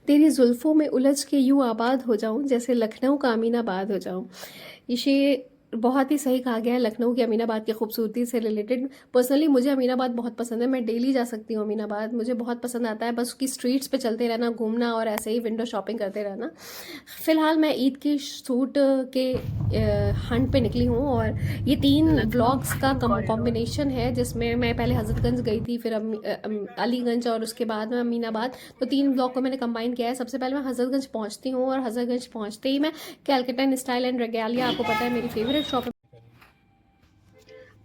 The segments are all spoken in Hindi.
तेरी जुल्फ़ों में उलझ के यूँ आबाद हो जाऊँ जैसे लखनऊ का अमीनाबाद हो जाऊँ। ये शेर बहुत ही सही कहा गया है लखनऊ की अमीनाबाद की खूबसूरती से रिलेटेड। पर्सनली मुझे अमीनाबाद बहुत पसंद है, मैं डेली जा सकती हूँ अमीनाबाद, मुझे बहुत पसंद आता है बस उसकी स्ट्रीट्स पे चलते रहना, घूमना और ऐसे ही विंडो शॉपिंग करते रहना। फ़िलहाल मैं ईद की सूट के हंट पे निकली हूँ और ये 3 व्लॉग्स का कॉम्बिनेशन है जिसमें मैं पहले हज़रतगंज गई थी, फिर अलीगंज और उसके बाद में अमीनाबाद। तो 3 ब्लॉग को मैंने कंबाइन किया है। सबसे पहले मैं हज़रतगंज पहुँचती हूँ और हज़रतगंज पहुँचते ही मैं कैलकटन स्टाइल एंड रेगालिया, आपको पता है मेरी फेवरेट शॉप है।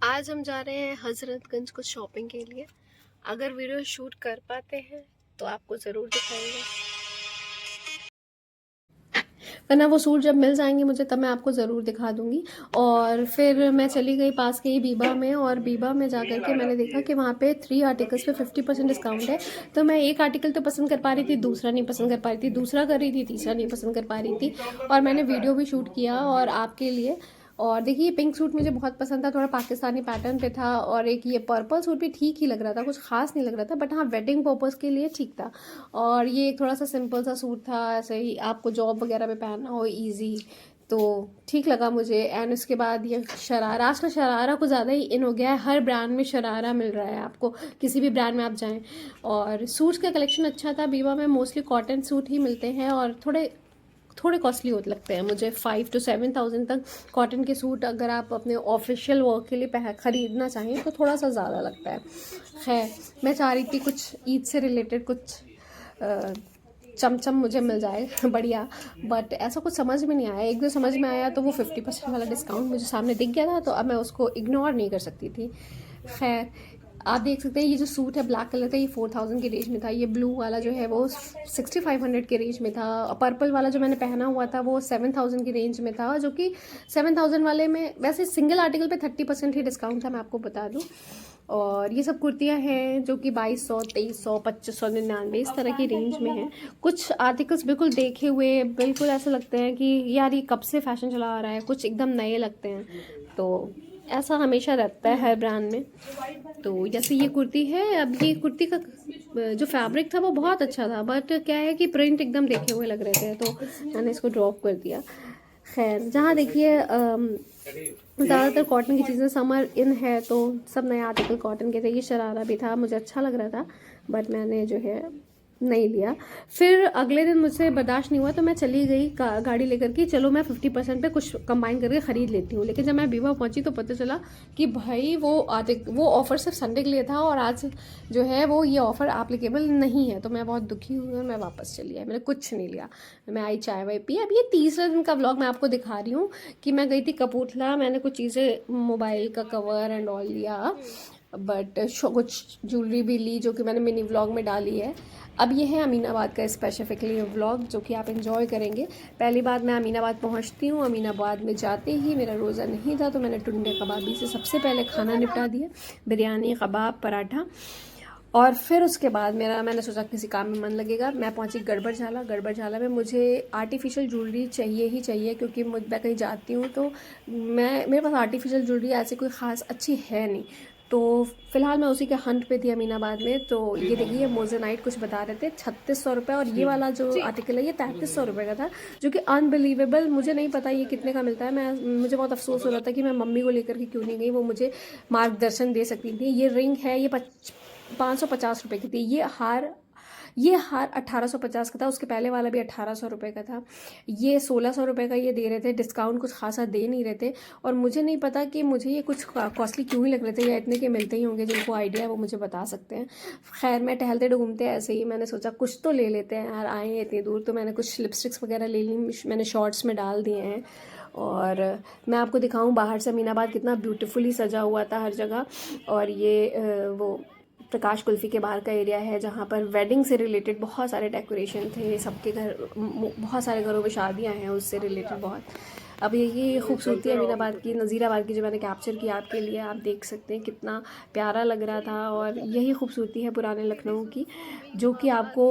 आज हम जा रहे हैं हज़रतगंज कुछ शॉपिंग के लिए। अगर वीडियो शूट कर पाते हैं तो आपको ज़रूर दिखाएंगे, वरना वो सूट जब मिल जाएंगे मुझे तब मैं आपको ज़रूर दिखा दूंगी। और फिर मैं चली गई पास के ही बीबा में, और बीबा में जा कर के मैंने देखा कि वहाँ पे 3 आर्टिकल्स पे 50% डिस्काउंट है। तो मैं एक आर्टिकल तो पसंद कर पा रही थी, दूसरा नहीं पसंद कर पा रही थी, दूसरा कर रही थी, तीसरा नहीं पसंद कर पा रही थी। और मैंने वीडियो भी शूट किया और आपके लिए। और देखिए ये पिंक सूट मुझे बहुत पसंद था, थोड़ा पाकिस्तानी पैटर्न पे था, और एक ये पर्पल सूट भी ठीक ही लग रहा था, कुछ खास नहीं लग रहा था, बट हाँ वेडिंग पर्पज़ के लिए ठीक था। और ये एक थोड़ा सा सिंपल सा सूट था, ऐसे ही आपको जॉब वगैरह पे पहनना हो इजी, तो ठीक लगा मुझे। एंड उसके बाद ये शरारा, आजकल शरारा कुछ ज़्यादा ही इन हो गया है, हर ब्रांड में शरारा मिल रहा है आपको, किसी भी ब्रांड में आप जाएं। और सूट्स का कलेक्शन अच्छा था बीबा में, मोस्टली कॉटन सूट ही मिलते हैं और थोड़े थोड़े कॉस्टली होते लगते हैं मुझे, 5 to 7 thousand तक कॉटन के सूट अगर आप अपने ऑफिशियल वर्क के लिए ख़रीदना चाहें तो थोड़ा सा ज़्यादा लगता है। खैर, मैं चाह रही थी कुछ ईद से रिलेटेड कुछ चमचम मुझे मिल जाए बढ़िया, बट ऐसा कुछ समझ में नहीं आया। एक दो समझ में आया तो वो 50% वाला डिस्काउंट मुझे सामने दिख गया था, तो अब मैं उसको इग्नोर नहीं कर सकती थी। खैर, आप देख सकते हैं ये जो सूट है ब्लैक कलर का, ये 4000 के रेंज में था। ये ब्लू वाला जो है वो 6500 के रेंज में था। पर्पल वाला जो मैंने पहना हुआ था वो 7000 की रेंज में था, जो कि 7000 वाले में वैसे सिंगल आर्टिकल पे 30% ही डिस्काउंट था, मैं आपको बता दूं। और ये सब कुर्तियाँ हैं जो कि 2200, 2300, 2500, 99 इस तरह की रेंज में हैं। कुछ आर्टिकल्स बिल्कुल देखे हुए बिल्कुल ऐसे लगते हैं कि यार ये कब से फैशन चला आ रहा है, कुछ एकदम नए लगते हैं। तो ऐसा हमेशा रहता है हर ब्रांड में। तो जैसे ये कुर्ती है, अब ये कुर्ती का जो फैब्रिक था वो बहुत अच्छा था, बट क्या है कि प्रिंट एकदम देखे हुए लग रहे थे, तो मैंने इसको ड्रॉप कर दिया। खैर, जहाँ देखिए ज़्यादातर कॉटन की चीज़ें समर इन है, तो सब नए आर्टिकल कॉटन के थे। ये शरारा भी था, मुझे अच्छा लग रहा था, बट मैंने जो है नहीं लिया। फिर अगले दिन मुझसे बर्दाश्त नहीं हुआ तो मैं चली गई गाड़ी लेकर के, चलो मैं 50% पे कुछ कंबाइन करके ख़रीद लेती हूँ। लेकिन जब मैं बीबा पहुँची तो पता चला कि भाई वो ऑफ़र सिर्फ संडे के लिए था, और आज जो है वो ये ऑफ़र एप्लीकेबल नहीं है। तो मैं बहुत दुखी हुई और मैं वापस चली आई, मैंने कुछ नहीं लिया। मैं आई, चाय वाय पी। अब ये तीसरे दिन का व्लॉग मैं आपको दिखा रही हूँ कि मैं गई थी कपूरथला, मैंने कुछ चीज़ें, मोबाइल का कवर एंड ऑल लिया, बट कुछ ज्वेलरी भी ली जो कि मैंने मिनी व्लॉग में डाली है। अब ये है अमीनाबाद का स्पेसिफिकली व्लॉग जो कि आप एंजॉय करेंगे। पहली बात, मैं अमीनाबाद पहुंचती हूँ, अमीनाबाद में जाते ही मेरा रोज़ा नहीं था तो मैंने टुंडे कबाबी से सबसे पहले खाना निपटा दिया, बिरयानी, कबाब, पराठा। और फिर उसके बाद मैंने सोचा किसी काम में मन लगेगा, मैं पहुंची गड़बड़ झाला में मुझे आर्टिफिशियल ज्वेलरी चाहिए ही चाहिए, क्योंकि मैं कहीं जाती हूँ तो मेरे पास आर्टिफिशियल ज्वेलरी ऐसी कोई ख़ास अच्छी है नहीं। तो फिलहाल मैं उसी के हंट पे थी अमीनाबाद में। तो ये देखिए मोज़ेनाइट कुछ बता रहे थे 3600 रुपये, और ये वाला जो आर्टिकल है ये 3300 रुपये का था, जो कि अनबिलीवेबल। मुझे नहीं पता ये कितने का मिलता है। मुझे बहुत अफसोस हो रहा था कि मैं मम्मी को लेकर के क्यों नहीं गई, वो मुझे मार्गदर्शन दे सकती थी। ये रिंग है, ये 550 रुपये की थी। ये हार 1850 का था, उसके पहले वाला भी 1800 रुपये का था। ये 1600 रुपये का ये दे रहे थे, डिस्काउंट कुछ खासा दे नहीं रहे थे। और मुझे नहीं पता कि मुझे ये कुछ कॉस्टली क्यों ही लग रहे थे, या इतने के मिलते ही होंगे, जिनको आइडिया है वो मुझे बता सकते हैं। खैर, मैं टहलते ढूंढते ऐसे ही मैंने सोचा कुछ तो ले लेते हैं यार, आए हैं इतनी दूर, तो मैंने कुछ लिपस्टिक्स वगैरह ले ली, मैंने शॉर्ट्स में डाल दिए हैं। और मैं आपको दिखाऊं बाहर से अमीनाबाद कितना ब्यूटीफुली सजा हुआ था हर जगह। और ये वो प्रकाश कुल्फ़ी के बाहर का एरिया है, जहाँ पर वेडिंग से रिलेटेड बहुत सारे डेकोरेशन थे, सबके घर, बहुत सारे घरों में शादियाँ हैं उससे रिलेटेड बहुत। अब ये खूबसूरती अमीनाबाद की, नज़ीराबाद की, जो मैंने कैप्चर किया आपके लिए, आप देख सकते हैं कितना प्यारा लग रहा था। और यही खूबसूरती है पुराने लखनऊ की, जो कि आपको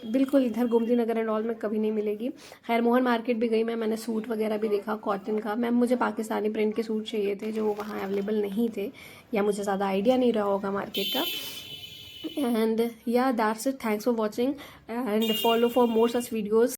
बिल्कुल इधर गोमती नगर एंड ऑल में कभी नहीं मिलेगी। खैर, मोहन मार्केट भी गई मैंने सूट वगैरह भी देखा कॉटन का। मुझे पाकिस्तानी प्रिंट के सूट चाहिए थे जो वहाँ अवेलेबल नहीं थे, या मुझे ज़्यादा आइडिया नहीं रहा होगा मार्केट का। and yeah, that's it. Thanks for watching and follow for more such videos.